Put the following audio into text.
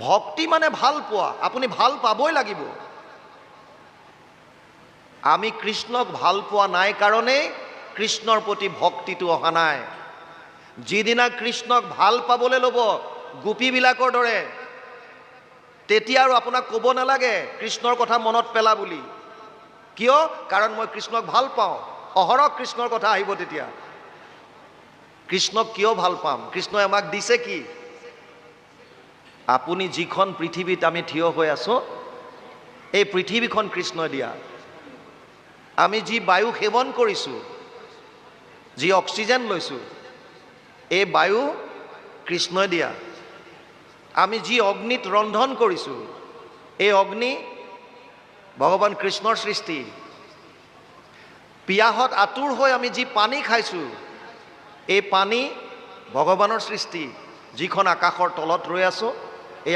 ভক্তি মানে ভাল পোৱা, আপুনি ভাল পাবই লাগিব। আমি কৃষ্ণক ভাল পোৱা নাই কাৰণেই কৃষ্ণৰ প্ৰতি ভক্তিটো অহা নাই। যিদিনা কৃষ্ণক ভাল পাবলৈ ল'ব গোপীবিলাকৰ দৰে, তেতিয়া আৰু আপোনাক ক'ব নালাগে কৃষ্ণৰ কথা মনত পেলা বুলি। কিয়? কাৰণ মই কৃষ্ণক ভাল পাওঁ। অহৰহ কৃষ্ণৰ কথা আহিব তেতিয়া। কৃষ্ণক কিয় ভাল পাম? কৃষ্ণই আমাক দিছে কি? আপুনি যিখন পৃথিৱীত আমি থিয় হৈ আছো, এই পৃথিৱীখন কৃষ্ণই দিয়া। আমি যি বায়ু সেৱন কৰিছোঁ, যি অক্সিজেন লৈছোঁ, এই বায়ু কৃষ্ণই দিয়া। আমি যি অগ্নিত ৰন্ধন কৰিছোঁ, এই অগ্নি ভগৱান কৃষ্ণৰ সৃষ্টি। পিয়াহত আতুৰ হৈ আমি যি পানী খাইছোঁ, এই পানী ভগৱানৰ সৃষ্টি। যিখন আকাশৰ তলত ৰৈ আছোঁ, এই